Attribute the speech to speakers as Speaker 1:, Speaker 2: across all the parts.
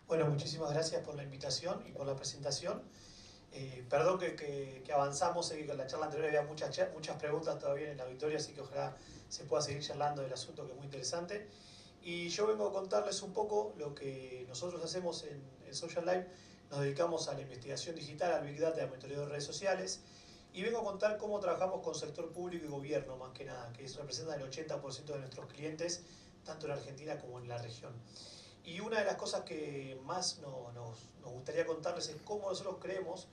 Speaker 1: Bueno, muchísimas gracias por la invitación y por la presentación. Perdón que avanzamos, sé que con la charla anterior había muchas preguntas todavía en el auditorio, así que ojalá se pueda seguir charlando del asunto, que es muy interesante. Y yo vengo a contarles un poco lo que nosotros hacemos en Social Life. Nos dedicamos a la investigación digital, al Big Data y al monitoreo de redes sociales. Y vengo a contar cómo trabajamos con sector público y gobierno, más que nada, que representa el 80% de nuestros clientes, tanto en Argentina como en la región. Y una de las cosas que más nos gustaría contarles es cómo nosotros creemos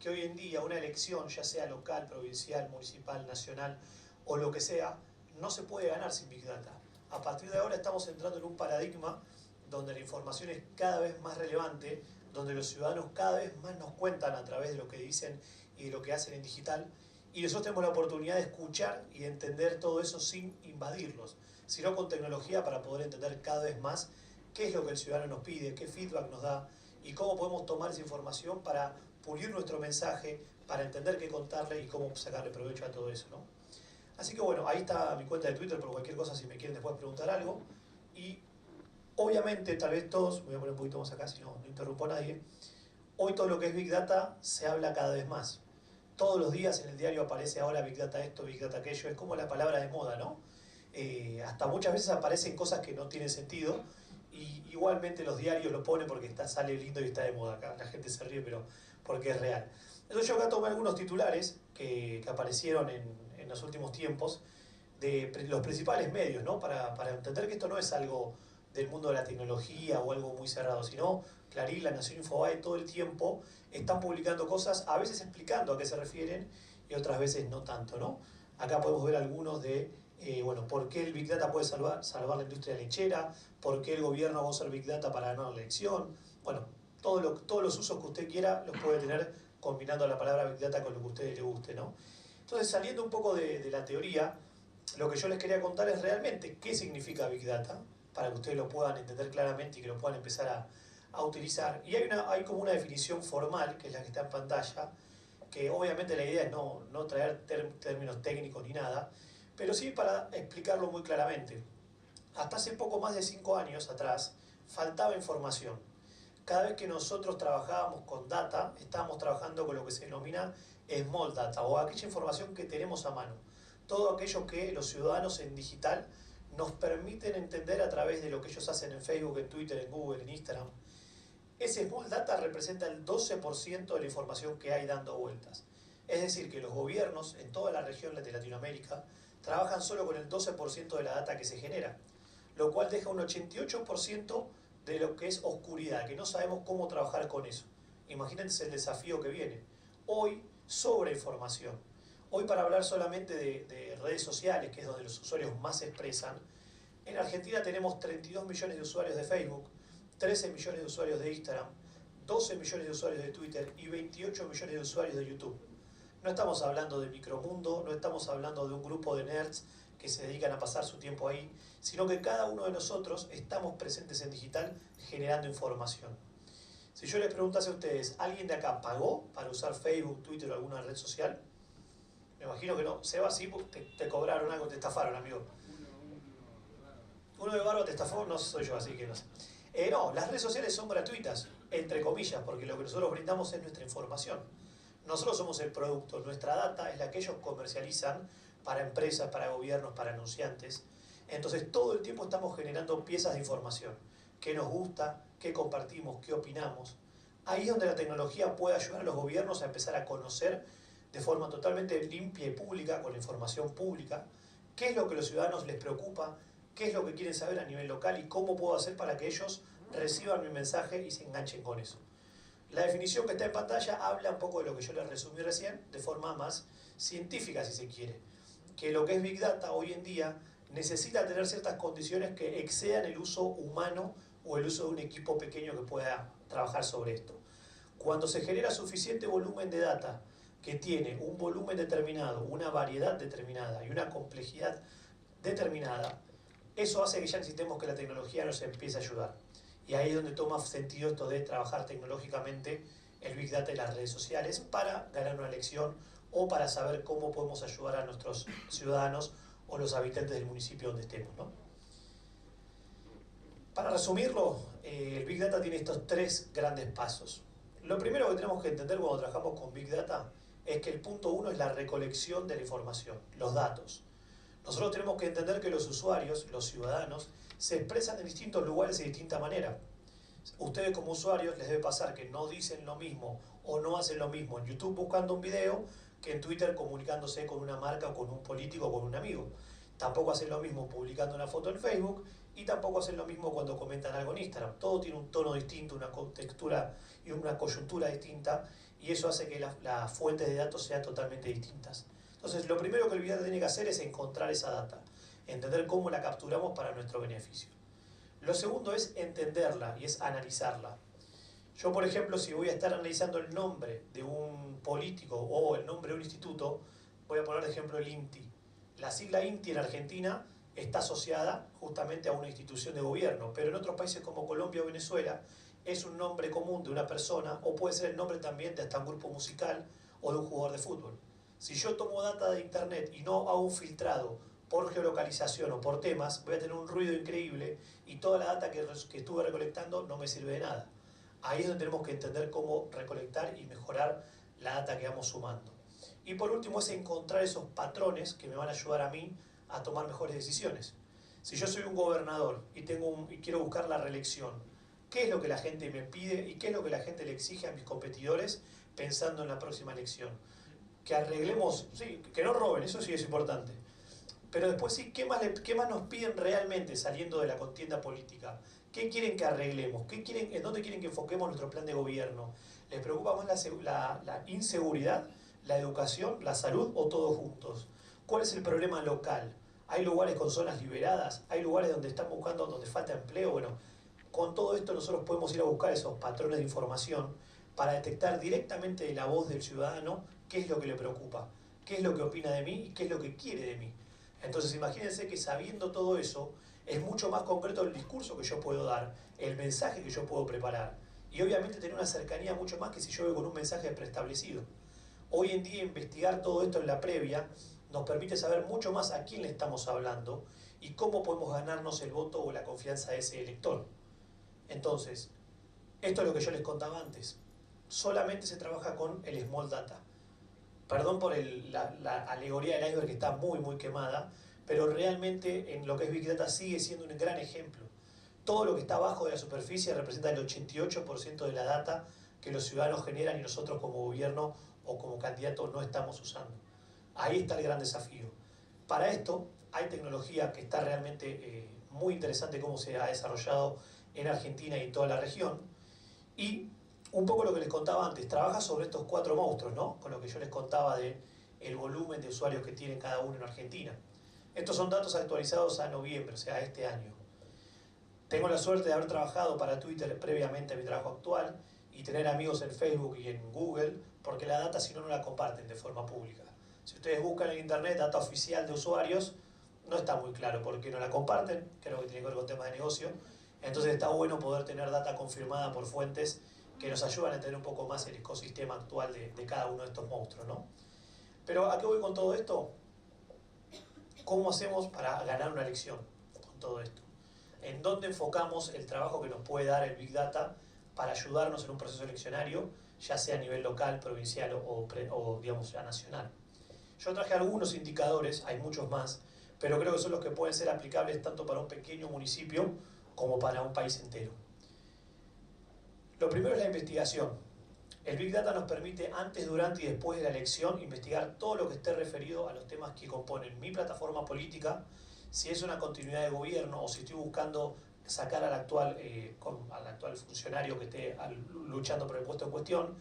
Speaker 1: que hoy en día una elección, ya sea local, provincial, municipal, nacional o lo que sea, no se puede ganar sin Big Data. A partir de ahora estamos entrando en un paradigma donde la información es cada vez más relevante, donde los ciudadanos cada vez más nos cuentan a través de lo que dicen y de lo que hacen en digital, y nosotros tenemos la oportunidad de escuchar y de entender todo eso sin invadirlos, sino con tecnología para poder entender cada vez más qué es lo que el ciudadano nos pide, qué feedback nos da y cómo podemos tomar esa información para pulir nuestro mensaje, para entender qué contarle y cómo sacarle provecho a todo eso, ¿no? Así que bueno, ahí está mi cuenta de Twitter por cualquier cosa si me quieren después preguntar algo. Y obviamente, tal vez todos, me voy a poner un poquito más acá si no interrumpo a nadie, hoy todo lo que es Big Data se habla cada vez más. Todos los días en el diario aparece ahora Big Data esto, Big Data aquello, es como la palabra de moda, ¿no? Hasta muchas veces aparecen cosas que no tienen sentido y igualmente los diarios lo ponen porque sale lindo y está de moda. Acá la gente se ríe, pero porque es real. Entonces yo acá tomé algunos titulares que aparecieron en los últimos tiempos de los principales medios, ¿no? Para entender que esto no es algo del mundo de la tecnología o algo muy cerrado, sino Clarín, La Nación, Infobae, todo el tiempo están publicando cosas, a veces explicando a qué se refieren y otras veces no tanto, ¿no? Acá podemos ver algunos de, bueno, por qué el Big Data puede salvar la industria lechera, por qué el gobierno va a usar Big Data para ganar la elección, bueno, todos los usos que usted quiera los puede tener combinando la palabra Big Data con lo que a usted le guste, ¿no? Entonces, saliendo un poco de la teoría, lo que yo les quería contar es realmente qué significa Big Data, para que ustedes lo puedan entender claramente y que lo puedan empezar a utilizar. Y hay como una definición formal, que es la que está en pantalla, que obviamente la idea es no traer términos técnicos ni nada, pero sí para explicarlo muy claramente. Hasta hace poco más de 5 años atrás, faltaba información. Cada vez que nosotros trabajábamos con data, estábamos trabajando con lo que se denomina small data, o aquella información que tenemos a mano. Todo aquello que los ciudadanos en digital nos permiten entender a través de lo que ellos hacen en Facebook, en Twitter, en Google, en Instagram. Ese small data representa el 12% de la información que hay dando vueltas. Es decir, que los gobiernos en toda la región de Latinoamérica trabajan solo con el 12% de la data que se genera, lo cual deja un 88% de lo que es oscuridad, que no sabemos cómo trabajar con eso. Imagínense el desafío que viene. Hoy, sobre información. Hoy, para hablar solamente de redes sociales, que es donde los usuarios más se expresan, en Argentina tenemos 32 millones de usuarios de Facebook, 13 millones de usuarios de Instagram, 12 millones de usuarios de Twitter y 28 millones de usuarios de YouTube. No estamos hablando de micromundo, no estamos hablando de un grupo de nerds que se dedican a pasar su tiempo ahí, sino que cada uno de nosotros estamos presentes en digital generando información. Si yo les preguntase a ustedes, ¿alguien de acá pagó para usar Facebook, Twitter o alguna red social? Me imagino que no. Seba, sí, te cobraron algo, te estafaron, amigo. Uno de barba te estafó, no soy yo, así que no sé. No, las redes sociales son gratuitas, entre comillas, porque lo que nosotros brindamos es nuestra información. Nosotros somos el producto, nuestra data es la que ellos comercializan para empresas, para gobiernos, para anunciantes. Entonces todo el tiempo estamos generando piezas de información. ¿Qué nos gusta? ¿Qué compartimos? ¿Qué opinamos? Ahí es donde la tecnología puede ayudar a los gobiernos a empezar a conocer de forma totalmente limpia y pública, con la información pública, qué es lo que a los ciudadanos les preocupa, qué es lo que quieren saber a nivel local y cómo puedo hacer para que ellos reciban mi mensaje y se enganchen con eso. La definición que está en pantalla habla un poco de lo que yo les resumí recién, de forma más científica si se quiere. Que lo que es Big Data hoy en día necesita tener ciertas condiciones que excedan el uso humano o el uso de un equipo pequeño que pueda trabajar sobre esto. Cuando se genera suficiente volumen de data que tiene un volumen determinado, una variedad determinada y una complejidad determinada, eso hace que ya necesitemos que la tecnología nos empiece a ayudar. Y ahí es donde toma sentido esto de trabajar tecnológicamente el Big Data y las redes sociales para ganar una elección o para saber cómo podemos ayudar a nuestros ciudadanos o los habitantes del municipio donde estemos, ¿no? Para resumirlo, el Big Data tiene estos tres grandes pasos. Lo primero que tenemos que entender cuando trabajamos con Big Data es que el punto uno es la recolección de la información, los datos. Nosotros tenemos que entender que los usuarios, los ciudadanos, se expresan en distintos lugares y de distinta manera. Ustedes como usuarios les debe pasar que no dicen lo mismo o no hacen lo mismo en YouTube buscando un video que en Twitter comunicándose con una marca o con un político o con un amigo. Tampoco hacen lo mismo publicando una foto en Facebook y tampoco hacen lo mismo cuando comentan algo en Instagram. Todo tiene un tono distinto, una textura y una coyuntura distinta, y eso hace que las fuentes de datos sean totalmente distintas. Entonces, lo primero que el Big Data tiene que hacer es encontrar esa data, entender cómo la capturamos para nuestro beneficio. Lo segundo es entenderla y es analizarla. Yo, por ejemplo, si voy a estar analizando el nombre de un político o el nombre de un instituto, voy a poner de ejemplo el INTI. La sigla INTI en Argentina está asociada justamente a una institución de gobierno, pero en otros países como Colombia o Venezuela es un nombre común de una persona, o puede ser el nombre también de hasta un grupo musical o de un jugador de fútbol. Si yo tomo data de internet y no hago un filtrado por geolocalización o por temas, voy a tener un ruido increíble y toda la data que estuve recolectando no me sirve de nada. Ahí es donde tenemos que entender cómo recolectar y mejorar la data que vamos sumando. Y por último es encontrar esos patrones que me van a ayudar a mí a tomar mejores decisiones. Si yo soy un gobernador y quiero buscar la reelección, ¿qué es lo que la gente me pide y qué es lo que la gente le exige a mis competidores pensando en la próxima elección? Que arreglemos, sí, que no roben, eso sí es importante. Pero después sí, ¿qué más nos piden realmente saliendo de la contienda política? ¿Qué quieren que arreglemos? ¿En dónde quieren que enfoquemos nuestro plan de gobierno? ¿Les preocupa más la inseguridad, la educación, la salud o todos juntos? ¿Cuál es el problema local? ¿Hay lugares con zonas liberadas? ¿Hay lugares donde están buscando, donde falta empleo? Bueno, con todo esto nosotros podemos ir a buscar esos patrones de información para detectar directamente de la voz del ciudadano qué es lo que le preocupa, qué es lo que opina de mí y qué es lo que quiere de mí. Entonces imagínense que sabiendo todo eso, es mucho más concreto el discurso que yo puedo dar, el mensaje que yo puedo preparar. Y obviamente tener una cercanía mucho más que si yo voy con un mensaje preestablecido. Hoy en día investigar todo esto en la previa nos permite saber mucho más a quién le estamos hablando y cómo podemos ganarnos el voto o la confianza de ese elector. Entonces, esto es lo que yo les contaba antes. Solamente se trabaja con el Small Data. Perdón por la alegoría del iceberg que está muy, muy quemada, pero realmente en lo que es Big Data sigue siendo un gran ejemplo. Todo lo que está abajo de la superficie representa el 88% de la data que los ciudadanos generan y nosotros como gobierno o como candidato no estamos usando. Ahí está el gran desafío. Para esto hay tecnología que está realmente muy interesante cómo se ha desarrollado en Argentina y en toda la región. Y un poco lo que les contaba antes, trabaja sobre estos 4 monstruos, ¿no? Con lo que yo les contaba de el volumen de usuarios que tiene cada uno en Argentina. Estos son datos actualizados a noviembre, o sea, este año. Tengo la suerte de haber trabajado para Twitter previamente a mi trabajo actual y tener amigos en Facebook y en Google, porque la data si no, no la comparten de forma pública. Si ustedes buscan en internet data oficial de usuarios, no está muy claro por qué no la comparten, creo que tiene que ver con temas de negocio. Entonces está bueno poder tener data confirmada por fuentes que nos ayudan a entender un poco más el ecosistema actual de cada uno de estos monstruos, ¿no? Pero ¿a qué voy con todo esto? ¿Cómo hacemos para ganar una elección con todo esto? ¿En dónde enfocamos el trabajo que nos puede dar el Big Data para ayudarnos en un proceso eleccionario, ya sea a nivel local, provincial o digamos ya nacional? Yo traje algunos indicadores, hay muchos más, pero creo que son los que pueden ser aplicables tanto para un pequeño municipio como para un país entero. Lo primero es la investigación. El Big Data nos permite antes, durante y después de la elección investigar todo lo que esté referido a los temas que componen mi plataforma política, si es una continuidad de gobierno o si estoy buscando sacar al actual funcionario que esté luchando por el puesto en cuestión.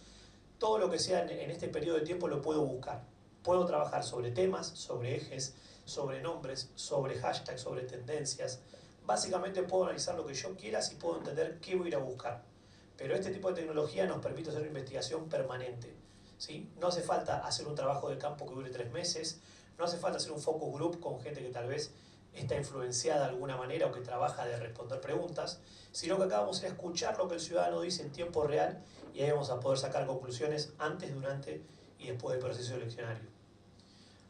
Speaker 1: Todo lo que sea en este periodo de tiempo lo puedo buscar. Puedo trabajar sobre temas, sobre ejes, sobre nombres, sobre hashtags, sobre tendencias. Básicamente puedo analizar lo que yo quiera si puedo entender qué voy a ir a buscar. Pero este tipo de tecnología nos permite hacer una investigación permanente, ¿sí? No hace falta hacer un trabajo de campo que dure 3 meses, no hace falta hacer un focus group con gente que tal vez está influenciada de alguna manera o que trabaja de responder preguntas, sino que acá vamos a escuchar lo que el ciudadano dice en tiempo real y ahí vamos a poder sacar conclusiones antes, durante y después del proceso eleccionario.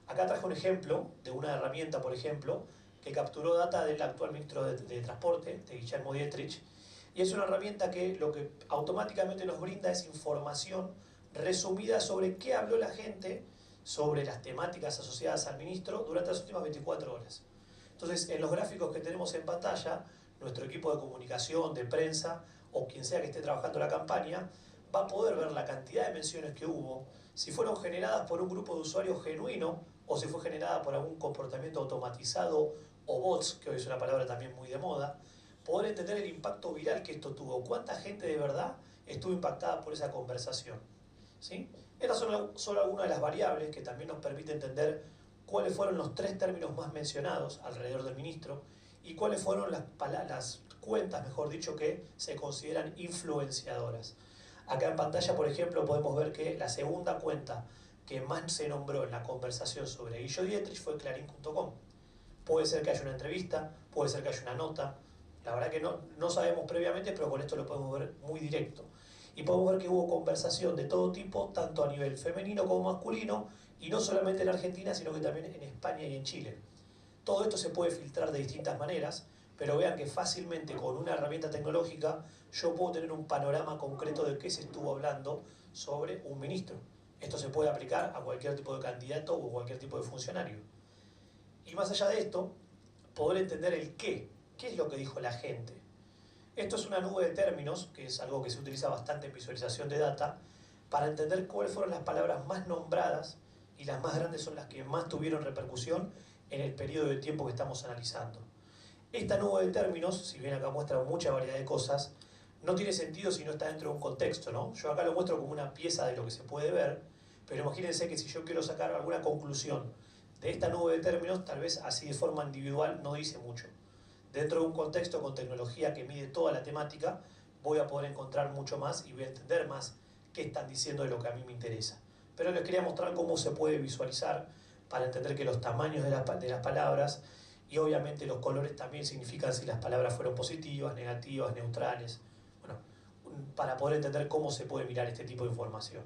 Speaker 1: Acá traje un ejemplo de una herramienta, por ejemplo, que capturó data del actual ministro de Transporte, de Guillermo Dietrich, y es una herramienta que lo que automáticamente nos brinda es información resumida sobre qué habló la gente sobre las temáticas asociadas al ministro durante las últimas 24 horas. Entonces, en los gráficos que tenemos en pantalla, nuestro equipo de comunicación, de prensa, o quien sea que esté trabajando la campaña, va a poder ver la cantidad de menciones que hubo, si fueron generadas por un grupo de usuarios genuino, o si fue generada por algún comportamiento automatizado, o bots, que hoy es una palabra también muy de moda, poder entender el impacto viral que esto tuvo, cuánta gente de verdad estuvo impactada por esa conversación. ¿Sí? Estas son solo algunas de las variables que también nos permite entender cuáles fueron los 3 términos más mencionados alrededor del ministro y cuáles fueron las cuentas, mejor dicho, que se consideran influenciadoras. Acá en pantalla, por ejemplo, podemos ver que la segunda cuenta que más se nombró en la conversación sobre Guillo Dietrich fue Clarín.com. Puede ser que haya una entrevista, puede ser que haya una nota, la verdad que no sabemos previamente, pero con esto lo podemos ver muy directo. Y podemos ver que hubo conversación de todo tipo, tanto a nivel femenino como masculino, y no solamente en Argentina, sino que también en España y en Chile. Todo esto se puede filtrar de distintas maneras, pero vean que fácilmente con una herramienta tecnológica yo puedo tener un panorama concreto de qué se estuvo hablando sobre un ministro. Esto se puede aplicar a cualquier tipo de candidato o cualquier tipo de funcionario. Y más allá de esto, poder entender el qué es lo que dijo la gente. Esto es una nube de términos, que es algo que se utiliza bastante en visualización de data, para entender cuáles fueron las palabras más nombradas, y las más grandes son las que más tuvieron repercusión en el periodo de tiempo que estamos analizando. Esta nube de términos, si bien acá muestra mucha variedad de cosas, no tiene sentido si no está dentro de un contexto, ¿no? Yo acá lo muestro como una pieza de lo que se puede ver, pero imagínense que si yo quiero sacar alguna conclusión de esta nube de términos, tal vez así de forma individual no dice mucho. Dentro de un contexto con tecnología que mide toda la temática, voy a poder encontrar mucho más y voy a entender más qué están diciendo de lo que a mí me interesa. Pero les quería mostrar cómo se puede visualizar para entender que los tamaños de las palabras y obviamente los colores también significan si las palabras fueron positivas, negativas, neutrales. Bueno, para poder entender cómo se puede mirar este tipo de información.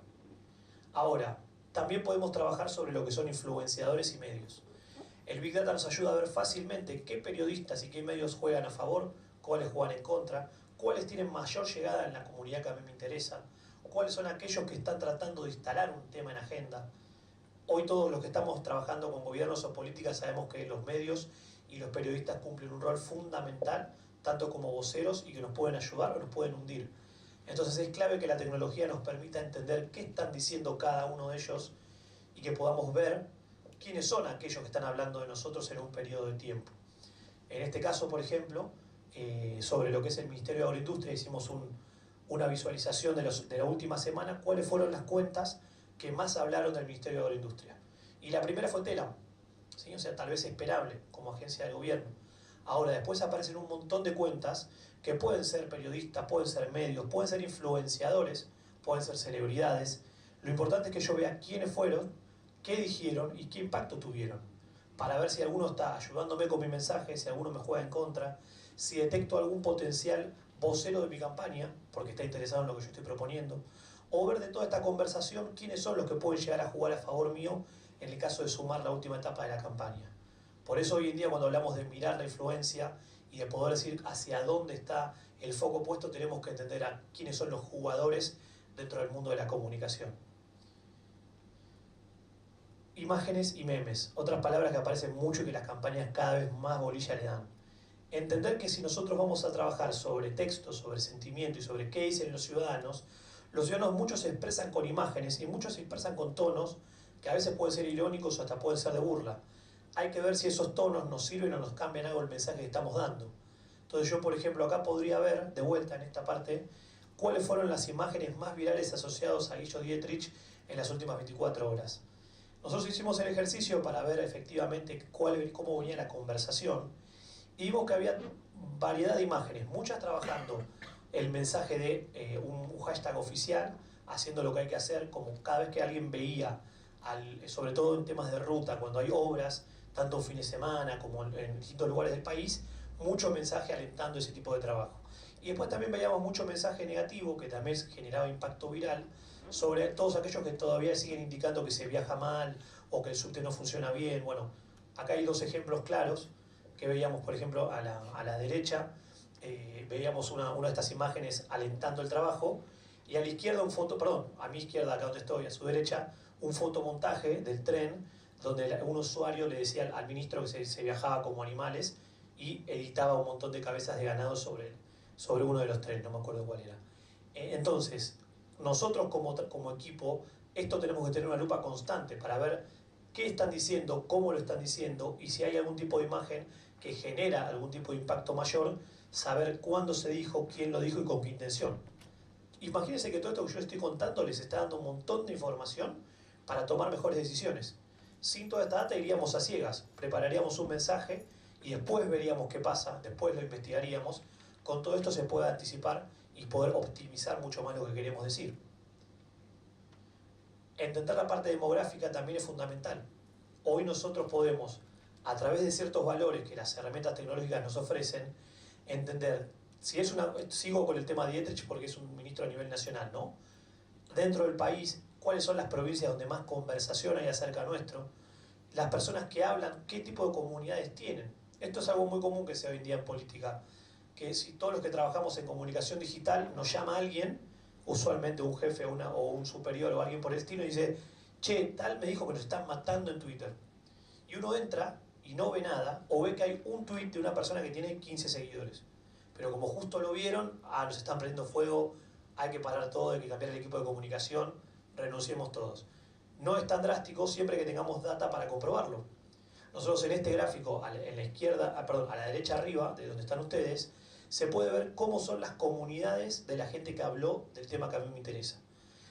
Speaker 1: Ahora, también podemos trabajar sobre lo que son influenciadores y medios. El Big Data nos ayuda a ver fácilmente qué periodistas y qué medios juegan a favor, cuáles juegan en contra, cuáles tienen mayor llegada en la comunidad que a mí me interesa, cuáles son aquellos que están tratando de instalar un tema en agenda. Hoy todos los que estamos trabajando con gobiernos o políticas sabemos que los medios y los periodistas cumplen un rol fundamental, tanto como voceros, y que nos pueden ayudar o nos pueden hundir. Entonces es clave que la tecnología nos permita entender qué están diciendo cada uno de ellos y que podamos ver quiénes son aquellos que están hablando de nosotros en un periodo de tiempo. En este caso, por ejemplo, sobre lo que es el Ministerio de Agroindustria, hicimos una visualización de la última semana, cuáles fueron las cuentas que más hablaron del Ministerio de Agroindustria. Y la primera fue Telam, ¿sí? O sea, tal vez esperable como agencia del gobierno. Ahora, después aparecen un montón de cuentas que pueden ser periodistas, pueden ser medios, pueden ser influenciadores, pueden ser celebridades. Lo importante es que yo vea quiénes fueron, qué dijeron y qué impacto tuvieron, para ver si alguno está ayudándome con mi mensaje, si alguno me juega en contra, si detecto algún potencial vocero de mi campaña, porque está interesado en lo que yo estoy proponiendo, o ver de toda esta conversación quiénes son los que pueden llegar a jugar a favor mío en el caso de sumar la última etapa de la campaña. Por eso hoy en día cuando hablamos de mirar la influencia y de poder decir hacia dónde está el foco puesto, tenemos que entender a quiénes son los jugadores dentro del mundo de la comunicación. Imágenes y memes, otras palabras que aparecen mucho y que las campañas cada vez más bolilla le dan. Entender que si nosotros vamos a trabajar sobre texto, sobre sentimiento y sobre qué dicen los ciudadanos muchos se expresan con imágenes y muchos se expresan con tonos que a veces pueden ser irónicos o hasta pueden ser de burla. Hay que ver si esos tonos nos sirven o nos cambian algo el mensaje que estamos dando. Entonces yo, por ejemplo, acá podría ver, de vuelta en esta parte, cuáles fueron las imágenes más virales asociadas a Guillo Dietrich en las últimas 24 horas. Nosotros hicimos el ejercicio para ver efectivamente cómo venía la conversación y vimos que había variedad de imágenes, muchas trabajando el mensaje de un hashtag oficial, haciendo lo que hay que hacer, como cada vez que alguien veía, sobre todo en temas de ruta, cuando hay obras, tanto un fin de semana como en distintos lugares del país, mucho mensaje alentando ese tipo de trabajo. Y después también veíamos mucho mensaje negativo, que también generaba impacto viral, sobre todos aquellos que todavía siguen indicando que se viaja mal o que el subte no funciona bien. Bueno, acá hay dos ejemplos claros que veíamos, por ejemplo, a la derecha, veíamos una de estas imágenes alentando el trabajo, y a la izquierda a mi izquierda, acá donde estoy, a su derecha, un fotomontaje del tren, donde un usuario le decía al ministro que se viajaba como animales, y editaba un montón de cabezas de ganado sobre uno de los trenes, no me acuerdo cuál era. Entonces, nosotros como equipo, esto tenemos que tener una lupa constante para ver qué están diciendo, cómo lo están diciendo, y si hay algún tipo de imagen que genera algún tipo de impacto mayor, saber cuándo se dijo, quién lo dijo y con qué intención. Imagínense que todo esto que yo estoy contando les está dando un montón de información para tomar mejores decisiones. Sin toda esta data iríamos a ciegas, prepararíamos un mensaje y después veríamos qué pasa, después lo investigaríamos. Con todo esto se puede anticipar y poder optimizar mucho más lo que queremos decir. Entender la parte demográfica también es fundamental. Hoy nosotros podemos, a través de ciertos valores que las herramientas tecnológicas nos ofrecen, entender, sigo con el tema de Dietrich porque es un ministro a nivel nacional, ¿no? Dentro del país, cuáles son las provincias donde más conversación hay acerca nuestro, las personas que hablan, qué tipo de comunidades tienen. Esto es algo muy común que se ve hoy en día en política, que si todos los que trabajamos en comunicación digital nos llama alguien, usualmente un jefe o un superior o alguien por el estilo, y dice, che, tal me dijo que nos están matando en Twitter. Y uno entra y no ve nada, o ve que hay un tweet de una persona que tiene 15 seguidores. Pero como justo lo vieron, nos están prendiendo fuego, hay que parar todo, hay que cambiar el equipo de comunicación, renunciemos todos. No es tan drástico siempre que tengamos data para comprobarlo. Nosotros en este gráfico, en la izquierda, a la derecha arriba, de donde están ustedes, se puede ver cómo son las comunidades de la gente que habló del tema que a mí me interesa.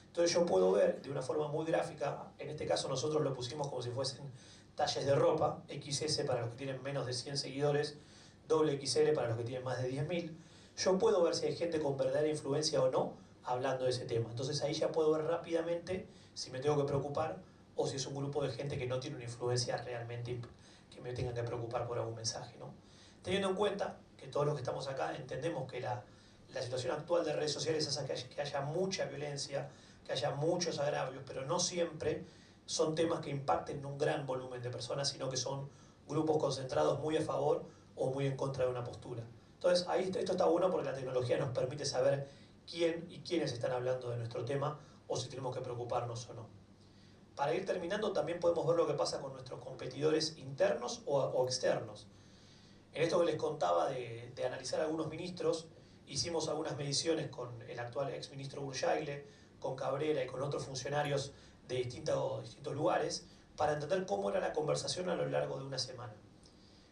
Speaker 1: Entonces yo puedo ver de una forma muy gráfica, en este caso nosotros lo pusimos como si fuesen talles de ropa, XS para los que tienen menos de 100 seguidores, XXL para los que tienen más de 10.000. Yo puedo ver si hay gente con verdadera influencia o no hablando de ese tema. Entonces ahí ya puedo ver rápidamente si me tengo que preocupar o si es un grupo de gente que no tiene una influencia realmente que me tenga que preocupar por algún mensaje, ¿no? Teniendo en cuenta que todos los que estamos acá entendemos que la situación actual de redes sociales hace que haya mucha violencia, que haya muchos agravios, pero no siempre son temas que impacten en un gran volumen de personas, sino que son grupos concentrados muy a favor o muy en contra de una postura. Entonces, ahí esto está bueno porque la tecnología nos permite saber quién y quiénes están hablando de nuestro tema o si tenemos que preocuparnos o no. Para ir terminando, también podemos ver lo que pasa con nuestros competidores internos o externos. En esto que les contaba de analizar algunos ministros, hicimos algunas mediciones con el actual exministro Burjaile, con Cabrera y con otros funcionarios de distintos lugares, para entender cómo era la conversación a lo largo de una semana.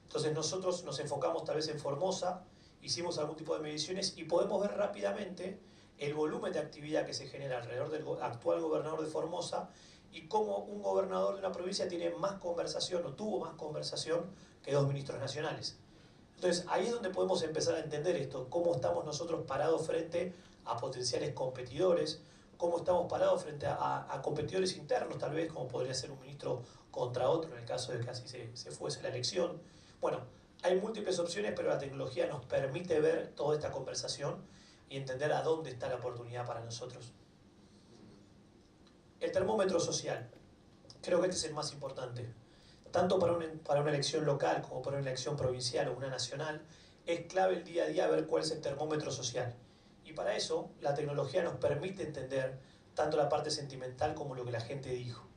Speaker 1: Entonces nosotros nos enfocamos tal vez en Formosa, hicimos algún tipo de mediciones y podemos ver rápidamente el volumen de actividad que se genera alrededor del actual gobernador de Formosa y cómo un gobernador de una provincia tiene más conversación o tuvo más conversación que dos ministros nacionales. Entonces ahí es donde podemos empezar a entender esto, cómo estamos nosotros parados frente a potenciales competidores, cómo estamos parados frente a competidores internos, tal vez como podría ser un ministro contra otro en el caso de que así se fuese la elección. Bueno, hay múltiples opciones, pero la tecnología nos permite ver toda esta conversación y entender a dónde está la oportunidad para nosotros. El termómetro social, creo que este es el más importante. Tanto para una elección local como para una elección provincial o una nacional, es clave el día a día ver cuál es el termómetro social. Y para eso, la tecnología nos permite entender tanto la parte sentimental como lo que la gente dijo.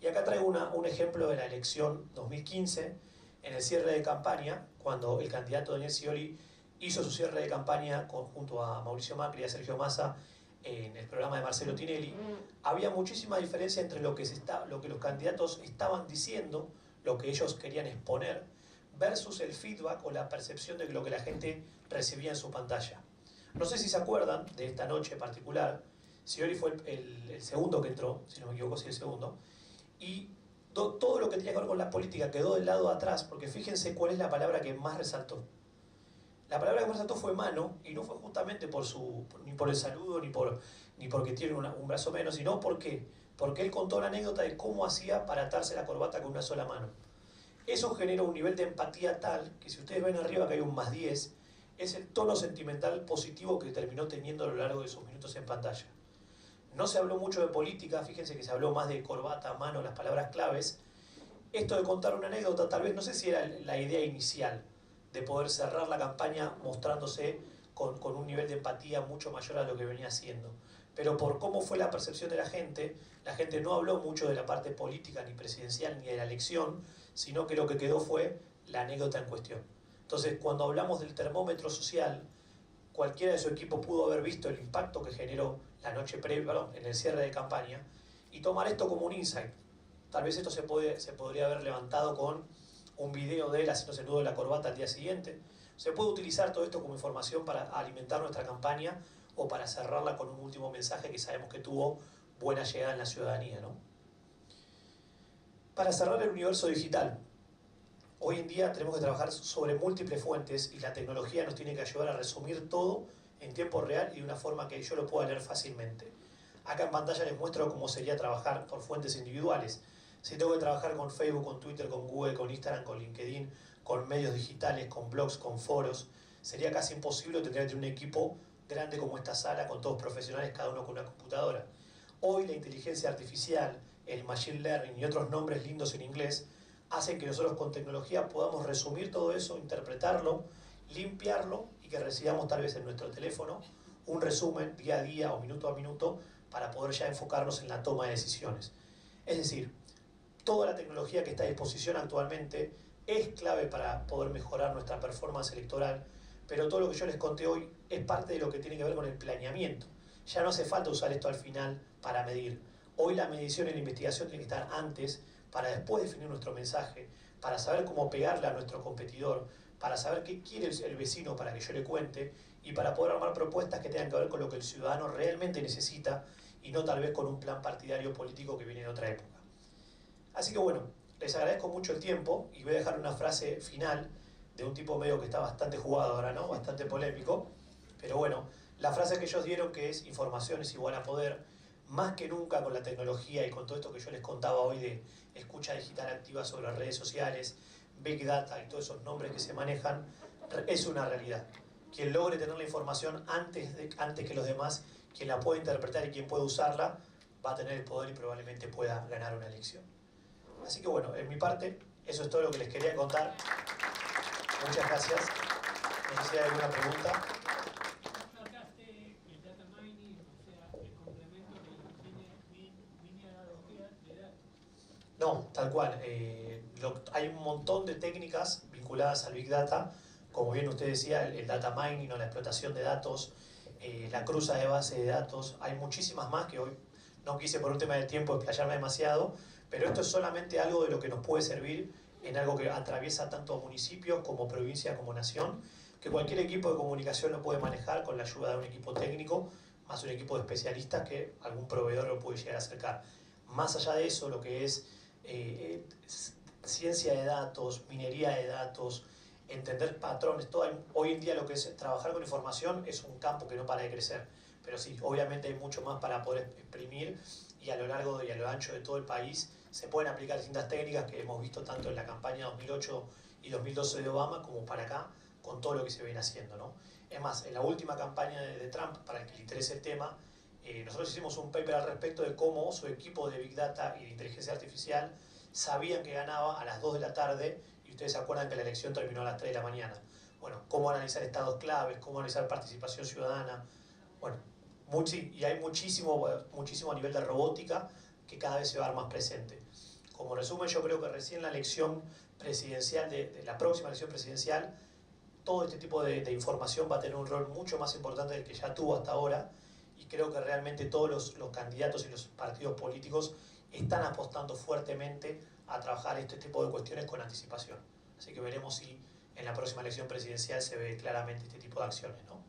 Speaker 1: Y acá traigo un ejemplo de la elección 2015, en el cierre de campaña, cuando el candidato Daniel Scioli hizo su cierre de campaña junto a Mauricio Macri y a Sergio Massa en el programa de Marcelo Tinelli, había muchísima diferencia entre lo que los candidatos estaban diciendo, lo que ellos querían exponer, versus el feedback o la percepción de lo que la gente recibía en su pantalla. No sé si se acuerdan de esta noche en particular, Scioli fue el segundo que entró, si no me equivoco, sí el segundo, y todo lo que tenía que ver con la política quedó del lado de atrás, porque fíjense cuál es la palabra que más resaltó. La palabra que más resaltó fue mano, y no fue justamente ni por el saludo, ni porque tiene un brazo menos, sino porque él contó una anécdota de cómo hacía para atarse la corbata con una sola mano. Eso genera un nivel de empatía tal que si ustedes ven arriba que hay un +10, es el tono sentimental positivo que terminó teniendo a lo largo de sus minutos en pantalla. No se habló mucho de política, fíjense que se habló más de corbata, mano, las palabras claves. Esto de contar una anécdota, tal vez no sé si era la idea inicial, de poder cerrar la campaña mostrándose con un nivel de empatía mucho mayor a lo que venía haciendo. Pero por cómo fue la percepción de la gente no habló mucho de la parte política, ni presidencial, ni de la elección, sino que lo que quedó fue la anécdota en cuestión. Entonces, cuando hablamos del termómetro social, cualquiera de su equipo pudo haber visto el impacto que generó la noche previa, en el cierre de campaña, y tomar esto como un insight. Tal vez esto se podría haber levantado con un video de él haciéndose el nudo de la corbata al día siguiente. Se puede utilizar todo esto como información para alimentar nuestra campaña o para cerrarla con un último mensaje que sabemos que tuvo buena llegada en la ciudadanía, ¿no? Para cerrar el universo digital, hoy en día tenemos que trabajar sobre múltiples fuentes y la tecnología nos tiene que ayudar a resumir todo en tiempo real y de una forma que yo lo pueda leer fácilmente. Acá en pantalla les muestro cómo sería trabajar por fuentes individuales. Si tengo que trabajar con Facebook, con Twitter, con Google, con Instagram, con LinkedIn, con medios digitales, con blogs, con foros, sería casi imposible. Tendría que tener un equipo grande como esta sala, con todos profesionales, cada uno con una computadora. Hoy la inteligencia artificial, el machine learning y otros nombres lindos en inglés hacen que nosotros con tecnología podamos resumir todo eso, interpretarlo, limpiarlo y que recibamos tal vez en nuestro teléfono un resumen día a día o minuto a minuto para poder ya enfocarnos en la toma de decisiones. Es decir, toda la tecnología que está a disposición actualmente es clave para poder mejorar nuestra performance electoral, pero todo lo que yo les conté hoy es parte de lo que tiene que ver con el planeamiento. Ya no hace falta usar esto al final para medir. Hoy la medición y la investigación tiene que estar antes para después definir nuestro mensaje, para saber cómo pegarle a nuestro competidor, para saber qué quiere el vecino para que yo le cuente y para poder armar propuestas que tengan que ver con lo que el ciudadano realmente necesita y no tal vez con un plan partidario político que viene de otra época. Así que bueno, les agradezco mucho el tiempo y voy a dejar una frase final de un tipo medio que está bastante jugado ahora, ¿no? Bastante polémico, pero bueno, la frase que ellos dieron, que es información es igual a poder, más que nunca con la tecnología y con todo esto que yo les contaba hoy de escucha digital activa sobre las redes sociales, Big Data y todos esos nombres que se manejan, es una realidad. Quien logre tener la información antes que los demás, quien la pueda interpretar y quien pueda usarla, va a tener el poder y probablemente pueda ganar una elección. Así que bueno, en mi parte, eso es todo lo que les quería contar. Muchas gracias. No sé si hay alguna pregunta.
Speaker 2: El data mining, o sea, el complemento de minería de datos.
Speaker 1: No, tal cual. Hay un montón de técnicas vinculadas al Big Data, como bien usted decía, el data mining o la explotación de datos, la cruza de base de datos. Hay muchísimas más que hoy no quise por un tema de tiempo explayarme demasiado, pero esto es solamente algo de lo que nos puede servir en algo que atraviesa tanto municipios como provincia como nación, que cualquier equipo de comunicación lo puede manejar con la ayuda de un equipo técnico, más un equipo de especialistas que algún proveedor lo puede llegar a acercar. Más allá de eso, lo que es ciencia de datos, minería de datos, entender patrones, hoy en día lo que es trabajar con información es un campo que no para de crecer, pero sí, obviamente hay mucho más para poder exprimir y a lo largo y a lo ancho de todo el país se pueden aplicar distintas técnicas que hemos visto tanto en la campaña 2008 y 2012 de Obama como para acá con todo lo que se viene haciendo, ¿no? Es más, en la última campaña de Trump, para el que le interese el tema, nosotros hicimos un paper al respecto de cómo su equipo de Big Data y de inteligencia artificial sabían que ganaba a las 2 de la tarde y ustedes se acuerdan que la elección terminó a las 3 de la mañana. Bueno, cómo analizar estados claves, cómo analizar participación ciudadana. Bueno, y hay muchísimo a nivel de robótica que cada vez se va a dar más presente. Como resumen, yo creo que recién la elección presidencial, de la próxima elección presidencial, todo este tipo de información va a tener un rol mucho más importante del que ya tuvo hasta ahora, y creo que realmente todos los candidatos y los partidos políticos están apostando fuertemente a trabajar este tipo de cuestiones con anticipación. Así que veremos si en la próxima elección presidencial se ve claramente este tipo de acciones, ¿no?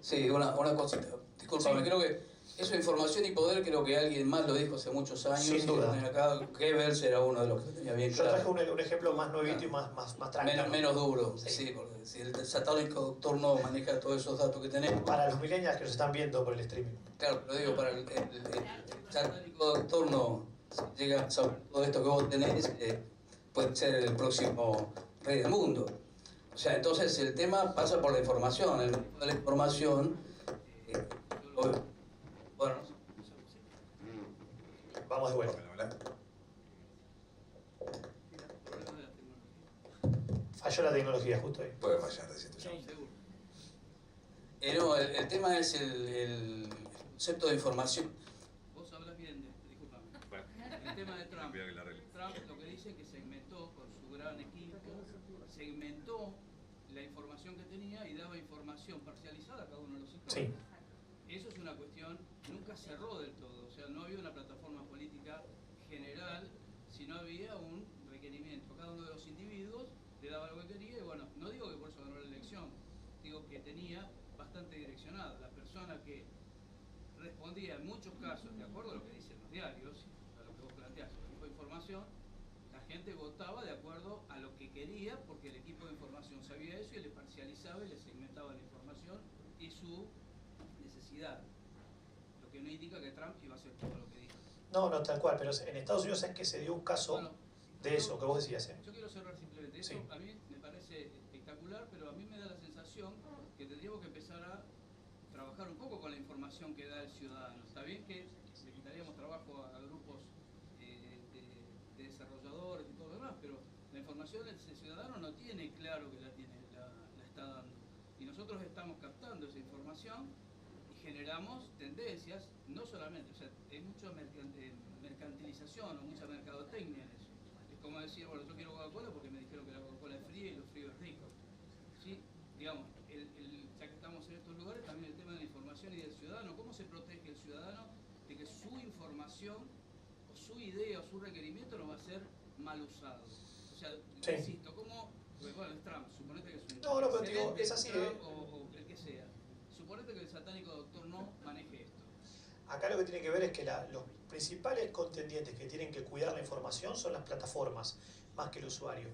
Speaker 3: Sí, una cosita. Disculpame,
Speaker 1: Sí.
Speaker 3: creo que eso de información y poder, creo que alguien más lo dijo hace muchos años.
Speaker 1: Sin duda.
Speaker 3: Acá Goebbels era uno de los que tenía bien
Speaker 1: Yo
Speaker 3: claro.
Speaker 1: traje un ejemplo más nuevito y más tranquilo.
Speaker 3: Menos duro,
Speaker 1: Sí.
Speaker 3: sí, porque si el satánico doctor no maneja todos esos datos que tenemos.
Speaker 1: Para los millennials que nos están viendo por el streaming.
Speaker 3: Claro, lo digo, para el satánico doctor no llega a saber todo esto que vos tenés, puede ser el próximo rey del mundo. O sea, entonces el tema pasa por la información. El mundo de la información, bueno,
Speaker 1: Vamos de vuelta. Falló la tecnología justo ahí.
Speaker 4: Puede fallar, decís tú.
Speaker 2: Sí, seguro.
Speaker 3: No, el tema es el concepto de información.
Speaker 2: Vos hablas bien disculpame.
Speaker 4: Bueno,
Speaker 2: El tema de Trump.
Speaker 4: cuidado que la arregle.
Speaker 2: Trump lo que dice es que segmentó con su gran equipo, segmentó la información que tenía y daba información parcializada a cada uno de los sectores.
Speaker 1: Sí.
Speaker 2: Eso es una cuestión, nunca cerró del todo, o sea, no había una plataforma política general, sino había un requerimiento. Cada uno de los individuos le daba lo que quería y bueno, no digo que por eso ganó la elección, digo que tenía bastante direccionada. La persona que respondía en muchos casos, de acuerdo a lo que dicen los diarios, a lo que vos planteás, el equipo de información, la gente votaba de acuerdo a lo que quería porque el equipo de información sabía eso y le parcializaba y le segmentaba la información y su necesidad. Lo que no indica que Trump iba a hacer todo lo que dijo.
Speaker 1: No, no, tal cual, pero en Estados Unidos es que se dio un caso
Speaker 2: Bueno,
Speaker 1: de eso que vos decías.
Speaker 2: yo quiero cerrar simplemente. Eso
Speaker 1: Sí.
Speaker 2: a mí me parece espectacular, pero a mí me da la sensación que tendríamos que empezar a trabajar un poco con la información que da el ciudadano. Está bien que le quitaríamos trabajo a grupos de desarrolladores y todo lo demás, pero la información el ciudadano no tiene claro que la está dando. Y nosotros estamos captando esa información y generamos tendencias, no solamente, o sea, hay mucha mercantilización o mucha mercadotecnia en eso. Es como decir, bueno, yo quiero Coca-Cola porque me dijeron que la Coca-Cola es fría y lo frío es rico. ¿Sí? Digamos, ya que estamos en estos lugares, también el tema de la información y del ciudadano. ¿Cómo se protege el ciudadano de que su información o su idea o su requerimiento no va a ser mal usado? O sea,
Speaker 1: Sí.
Speaker 2: insisto, ¿cómo? Pues bueno, es Trump, suponete que es un
Speaker 1: No, pero te digo,
Speaker 2: excelente
Speaker 1: es así,
Speaker 2: Trump o el que sea. Suponete que el satánico doctor no maneje esto.
Speaker 1: Acá lo que tiene que ver es que los principales contendientes que tienen que cuidar la información son las plataformas, más que el usuario.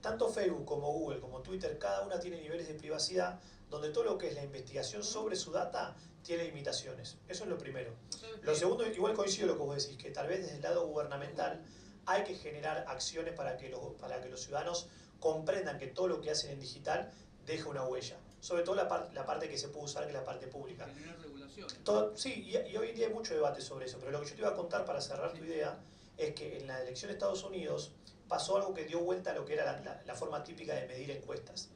Speaker 1: Tanto Facebook como Google como Twitter, cada una tiene niveles de privacidad donde todo lo que es la investigación sobre su data tiene limitaciones. Eso es lo primero. Lo segundo, igual coincido lo que vos decís, que tal vez desde el lado gubernamental hay que generar acciones para que los ciudadanos comprendan que todo lo que hacen en digital deja una huella. Sobre todo la parte que se puede usar, que es la parte pública.
Speaker 2: Generar regulaciones.
Speaker 1: Sí, y hoy en día hay mucho debate sobre eso, pero lo que yo te iba a contar para cerrar tu idea es que en la elección de Estados Unidos pasó algo que dio vuelta a lo que era la forma típica de medir encuestas.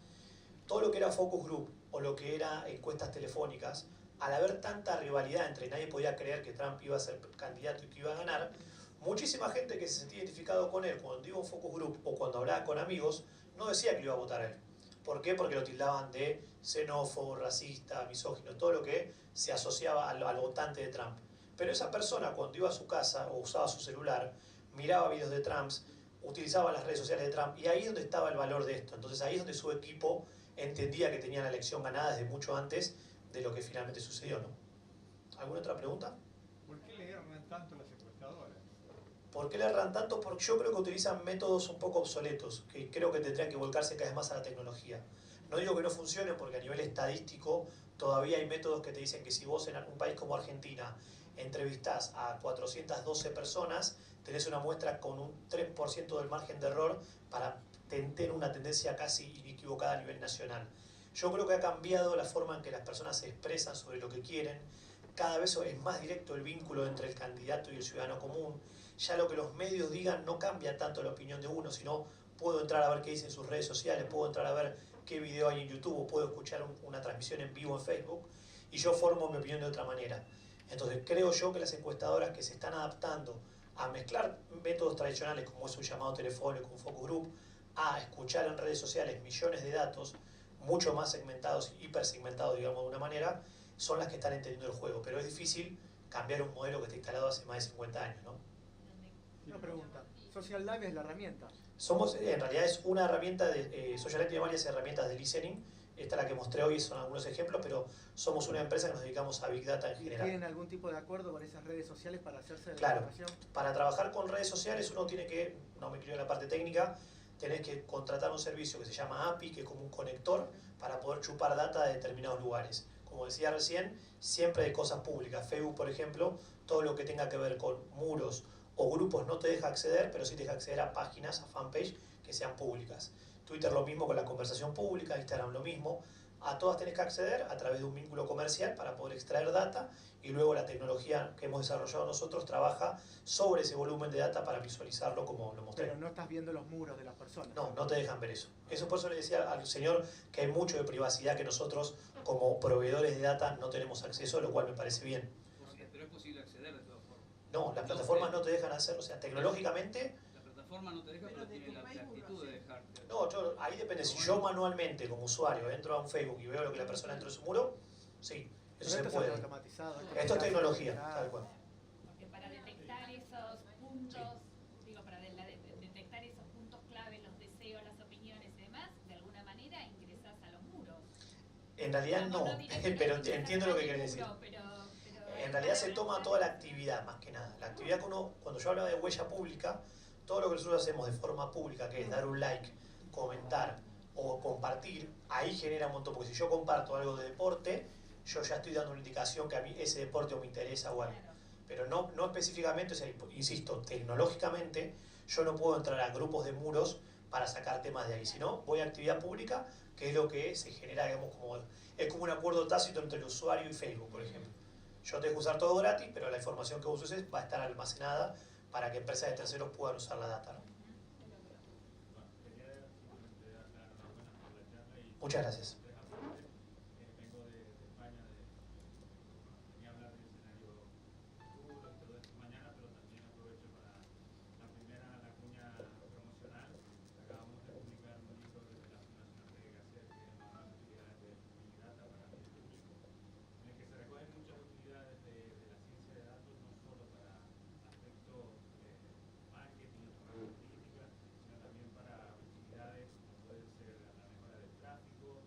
Speaker 1: Todo lo que era focus group o lo que era encuestas telefónicas, al haber tanta rivalidad entre nadie podía creer que Trump iba a ser candidato y que iba a ganar, muchísima gente que se sentía identificado con él cuando iba a un focus group o cuando hablaba con amigos, no decía que lo iba a votar a él. ¿Por qué? Porque lo tildaban de xenófobo, racista, misógino, todo lo que se asociaba al votante de Trump. Pero esa persona cuando iba a su casa o usaba su celular, miraba videos de Trump, utilizaba las redes sociales de Trump y ahí es donde estaba el valor de esto. Entonces ahí es donde su equipo entendía que tenía la elección ganada desde mucho antes de lo que finalmente sucedió, ¿no? ¿Alguna otra pregunta?
Speaker 5: ¿Por qué le erran tanto las encuestadoras?
Speaker 1: ¿Por qué le erran tanto? Porque yo creo que utilizan métodos un poco obsoletos, que creo que tendrían que volcarse cada vez más a la tecnología. No digo que no funcionen, porque a nivel estadístico todavía hay métodos que te dicen que si vos en un país como Argentina entrevistás a 412 personas, tenés una muestra con un 3% del margen de error para tener una tendencia casi inequivocada a nivel nacional. Yo creo que ha cambiado la forma en que las personas se expresan sobre lo que quieren. Cada vez es más directo el vínculo entre el candidato y el ciudadano común. Ya lo que los medios digan no cambia tanto la opinión de uno, sino puedo entrar a ver qué dicen sus redes sociales, puedo entrar a ver qué video hay en YouTube, o puedo escuchar una transmisión en vivo en Facebook, y yo formo mi opinión de otra manera. Entonces creo yo que las encuestadoras que se están adaptando a mezclar métodos tradicionales como es un llamado telefónico, un focus group, a escuchar en redes sociales millones de datos, mucho más segmentados, hipersegmentados, digamos de una manera, son las que están entendiendo el juego. Pero es difícil cambiar un modelo que está instalado hace más de 50 años, ¿no?
Speaker 6: Una pregunta. Social Live es la herramienta.
Speaker 1: En realidad es una herramienta de Social Live, tiene varias herramientas de listening. Esta la que mostré hoy son algunos ejemplos, pero somos una empresa que nos dedicamos a Big Data en
Speaker 6: ¿Y
Speaker 1: general.
Speaker 6: tienen algún tipo de acuerdo con esas redes sociales para hacerse de la
Speaker 1: Claro,
Speaker 6: información?
Speaker 1: para trabajar con redes sociales uno tiene que, no me quiero en la parte técnica, tenés que contratar un servicio que se llama API, que es como un conector para poder chupar data de determinados lugares. Como decía recién, siempre hay cosas públicas. Facebook, por ejemplo, todo lo que tenga que ver con muros o grupos no te deja acceder, pero sí te deja acceder a páginas, a fanpage que sean públicas. Twitter lo mismo con la conversación pública, Instagram lo mismo. A todas tenés que acceder a través de un vínculo comercial para poder extraer data, y luego la tecnología que hemos desarrollado nosotros trabaja sobre ese volumen de data para visualizarlo como lo mostré.
Speaker 6: Pero no estás viendo los muros de las personas.
Speaker 1: No, no te dejan ver eso. Eso por eso le decía al señor que hay mucho de privacidad que nosotros como proveedores de data no tenemos acceso, lo cual me parece bien.
Speaker 2: Pero es posible acceder de todas formas.
Speaker 1: No, las plataformas no te dejan hacerlo, o sea, tecnológicamente...
Speaker 2: La plataforma no te deja, pero tiene la actitud de dejarte.
Speaker 1: No, ahí depende. Si yo manualmente, como usuario, entro a un Facebook y veo lo que la persona dentro de su muro, sí, eso se
Speaker 6: Pero esto
Speaker 1: puede.
Speaker 6: es automatizado.
Speaker 1: Esto es tecnología, tal cual.
Speaker 4: Porque para detectar esos puntos, digo, para detectar esos puntos clave, los deseos, las opiniones y demás, de alguna manera ingresás a los muros.
Speaker 1: En realidad no, pero entiendo lo que querés decir. En realidad se toma toda la actividad, más que nada. La actividad que uno, cuando yo hablaba de huella pública, todo lo que nosotros hacemos de forma pública, que es dar un like, comentar o compartir, ahí genera un montón. Porque si yo comparto algo de deporte, yo ya estoy dando una indicación que a mí ese deporte o me interesa o algo. Pero no específicamente, o sea, insisto, tecnológicamente yo no puedo entrar a grupos de muros para sacar temas de ahí. Si no, voy a actividad pública, que es lo que se genera, digamos, es como un acuerdo tácito entre el usuario y Facebook, por ejemplo. Yo te dejo usar todo gratis, pero la información que vos uses va a estar almacenada para que empresas de terceros puedan usar la data, ¿no? Muchas gracias.
Speaker 5: Vengo de España, venía a hablar del escenario futuro y todo esto mañana, pero también aprovecho para la cuña promocional. Acabamos de publicar un libro desde la Fundación Ortega y Gasset, que es Manual de Utilidades de Big Data para el público, en el que se recogen muchas utilidades de la ciencia de datos, no solo para aspectos marketing o para política, sino también para utilidades como pueden ser la mejora del tráfico,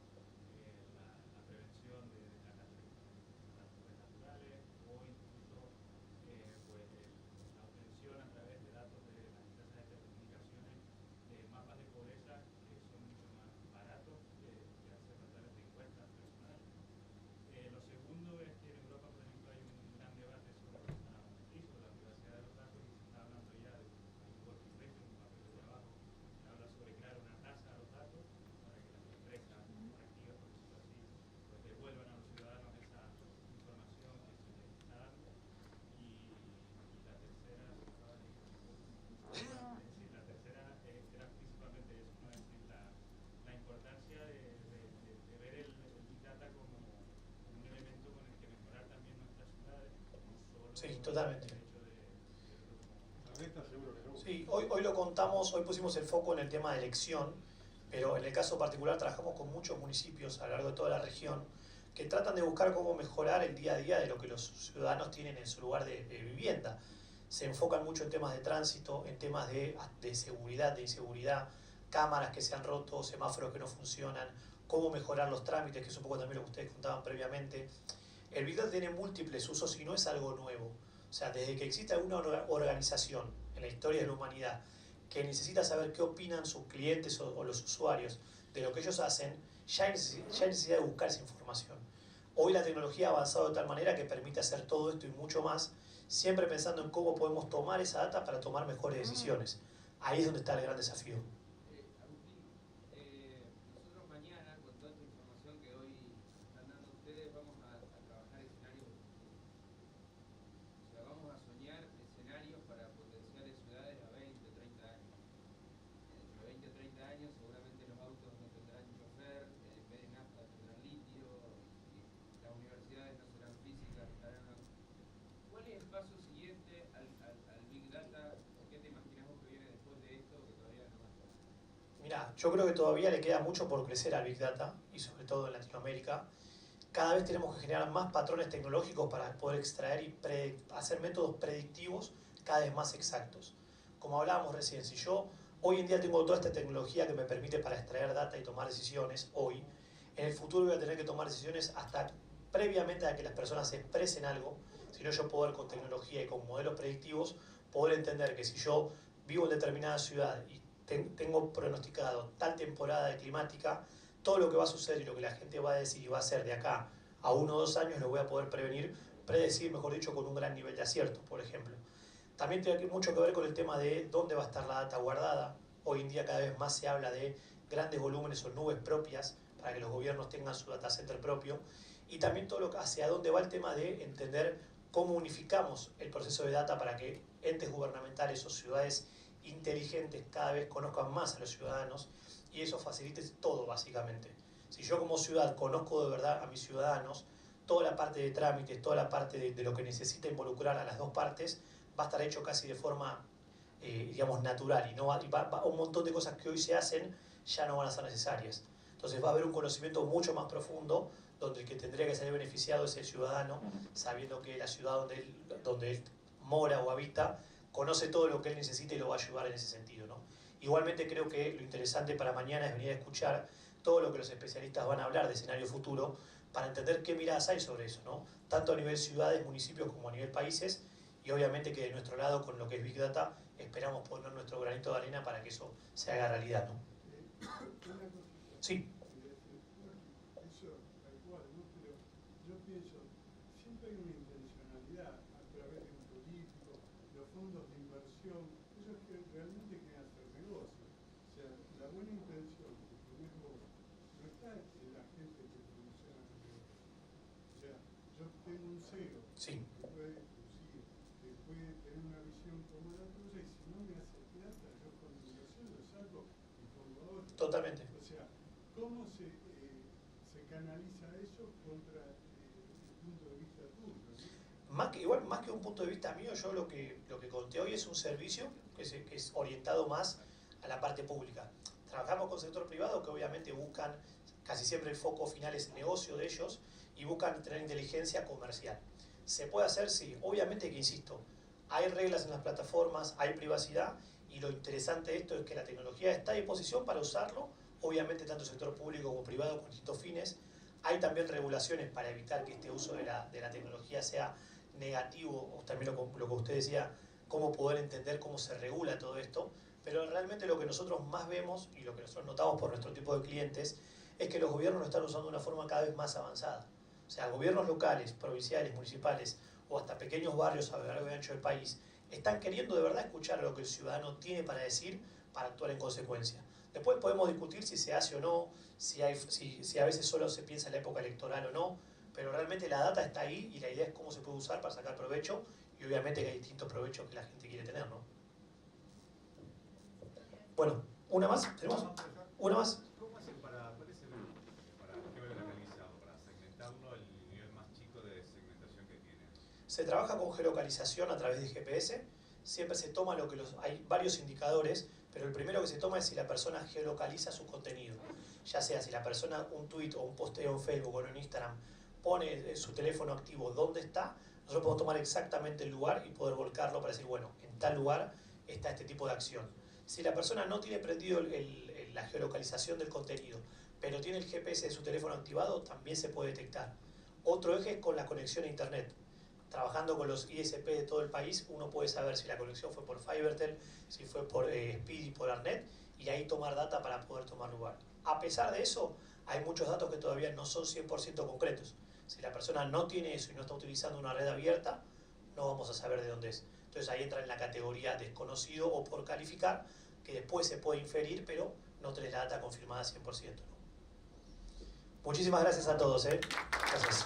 Speaker 5: la prevención de catástrofes naturales o incluso pues la obtención a través de datos de las empresas de telecomunicaciones de mapas de pobreza que son mucho más baratos que hacer a través de encuestas personales. Lo segundo es que en Europa, por ejemplo, hay un gran debate sobre lo que estábamos aquí, sobre la privacidad de los datos, y se está hablando ya de un working paper, un papel de trabajo, que habla sobre crear una tasa a los datos para que las empresas correctivas, por decirlo así, pues devuelvan a los ciudadanos esa información que se les está dando. Y la tercera, la tercera era principalmente eso, ¿no? Es decir, la importancia de ver el Big Data como un elemento con el que mejorar también nuestras ciudades, no solo
Speaker 1: Sí, totalmente.
Speaker 5: el hecho de
Speaker 1: Sí, hoy lo contamos, hoy pusimos el foco en el tema de elección, pero en el caso particular trabajamos con muchos municipios a lo largo de toda la región que tratan de buscar cómo mejorar el día a día de lo que los ciudadanos tienen en su lugar de vivienda. Se enfocan mucho en temas de tránsito, en temas de seguridad, de inseguridad, cámaras que se han roto, semáforos que no funcionan, cómo mejorar los trámites, que es un poco también lo que ustedes contaban previamente. El Big Data tiene múltiples usos y no es algo nuevo. O sea, desde que existe alguna organización en la historia de la humanidad que necesita saber qué opinan sus clientes o los usuarios de lo que ellos hacen, ya hay necesidad de buscar esa información. Hoy la tecnología ha avanzado de tal manera que permite hacer todo esto y mucho más, siempre pensando en cómo podemos tomar esa data para tomar mejores decisiones. Ahí es donde está el gran desafío.
Speaker 2: Agustín, nosotros mañana, con toda esta información que hoy están dando ustedes, vamos a trabajar escenarios. O sea, vamos a soñar escenarios para potenciales ciudades a 20, 30 años. Dentro de 20 o 30 años seguramente los autos no tendrán chofer, en vez de nafta tendrán litio, y las universidades no serán físicas, estarán... ¿Cuál es el paso siguiente al Big Data? ¿Qué te imaginas vos que viene después de esto que todavía no está?
Speaker 1: Mirá, yo creo que todavía le queda mucho por crecer al Big Data, y sobre todo en Latinoamérica. Cada vez tenemos que generar más patrones tecnológicos para poder extraer y hacer métodos predictivos cada vez más exactos. Como hablábamos recién, si yo hoy en día tengo toda esta tecnología que me permite para extraer data y tomar decisiones, hoy, en el futuro voy a tener que tomar decisiones hasta previamente a que las personas expresen algo, sino yo poder con tecnología y con modelos predictivos poder entender que si yo vivo en determinada ciudad y tengo pronosticado tal temporada climática, todo lo que va a suceder y lo que la gente va a decir y va a hacer de acá a 1 o 2 años lo voy a poder predecir, mejor dicho, con un gran nivel de acierto, por ejemplo. También tiene mucho que ver con el tema de dónde va a estar la data guardada. Hoy en día cada vez más se habla de grandes volúmenes o nubes propias para que los gobiernos tengan su data center propio, y también todo lo que, hacia dónde va el tema de entender cómo unificamos el proceso de data para que entes gubernamentales o ciudades inteligentes cada vez conozcan más a los ciudadanos y eso facilite todo básicamente. Si yo como ciudad conozco de verdad a mis ciudadanos, toda la parte de trámites, toda la parte de lo que necesita involucrar a las dos partes va a estar hecho casi de forma, digamos, natural y un montón de cosas que hoy se hacen ya no van a ser necesarias. Entonces va a haber un conocimiento mucho más profundo donde el que tendría que salir beneficiado es el ciudadano, sabiendo que la ciudad donde él mora o habita conoce todo lo que él necesita y lo va a ayudar en ese sentido, ¿no? Igualmente creo que lo interesante para mañana es venir a escuchar todo lo que los especialistas van a hablar de escenario futuro para entender qué miradas hay sobre eso, ¿no? Tanto a nivel ciudades, municipios como a nivel países, y obviamente que de nuestro lado con lo que es Big Data esperamos poner nuestro granito de arena para que eso se haga realidad, ¿no? Sí.
Speaker 7: Eso, tal cual, ¿no? Pero yo pienso, siempre hay una intencionalidad a través de un político, los fondos de inversión, ellos que realmente quieren hacer negocio. O sea, la buena intención que tenés vos no está en la gente que funciona en el negocio. O sea, yo tengo un CEO
Speaker 1: Sí.
Speaker 7: que puede tener una visión como la tuya y si no me hace plata, yo con mi inversión lo saco y pongo a otro.
Speaker 1: Totalmente.
Speaker 7: O sea, ¿cómo se canaliza eso contra el punto de vista tuyo? ¿No?
Speaker 1: Más que un punto de vista mío, yo lo que conté hoy es un servicio que es orientado más a la parte pública. Trabajamos con sector privado que obviamente buscan, casi siempre el foco final es el negocio de ellos y buscan tener inteligencia comercial. ¿Se puede hacer? Sí. Obviamente que, insisto, hay reglas en las plataformas, hay privacidad y lo interesante de esto es que la tecnología está a disposición para usarlo, obviamente tanto el sector público como privado con distintos fines. Hay también regulaciones para evitar que este uso de la tecnología sea negativo, o también lo que usted decía, cómo poder entender cómo se regula todo esto, pero realmente lo que nosotros más vemos y lo que nosotros notamos por nuestro tipo de clientes es que los gobiernos lo están usando de una forma cada vez más avanzada. O sea, gobiernos locales, provinciales, municipales o hasta pequeños barrios a lo largo y ancho del país están queriendo de verdad escuchar lo que el ciudadano tiene para decir para actuar en consecuencia. Después podemos discutir si se hace o no, si a veces solo se piensa en la época electoral o no, pero realmente la data está ahí y la idea es cómo se puede usar para sacar provecho y obviamente que hay distintos provechos que la gente quiere tener, ¿no? Bueno, ¿una más? ¿Tenemos? ¿Una más?
Speaker 5: ¿Cómo hacen cuál es para geolocalizarlo, para segmentarlo al nivel más chico de segmentación que tiene?
Speaker 1: Se trabaja con geolocalización a través de GPS, siempre se toma hay varios indicadores, pero el primero que se toma es si la persona geolocaliza su contenido, ya sea si la persona un tweet o un posteo en Facebook o en Instagram pone su teléfono activo dónde está, nosotros podemos tomar exactamente el lugar y poder volcarlo para decir, bueno, en tal lugar está este tipo de acción. Si la persona no tiene prendido la geolocalización del contenido, pero tiene el GPS de su teléfono activado, también se puede detectar. Otro eje es con la conexión a internet. Trabajando con los ISP de todo el país, uno puede saber si la conexión fue por Fibertel, si fue por Speedy, por Arnet, y ahí tomar data para poder tomar lugar. A pesar de eso, hay muchos datos que todavía no son 100% concretos. Si la persona no tiene eso y no está utilizando una red abierta, no vamos a saber de dónde es. Entonces ahí entra en la categoría desconocido o por calificar, que después se puede inferir, pero no tenés la data confirmada 100%, ¿no? Muchísimas gracias a todos, Gracias.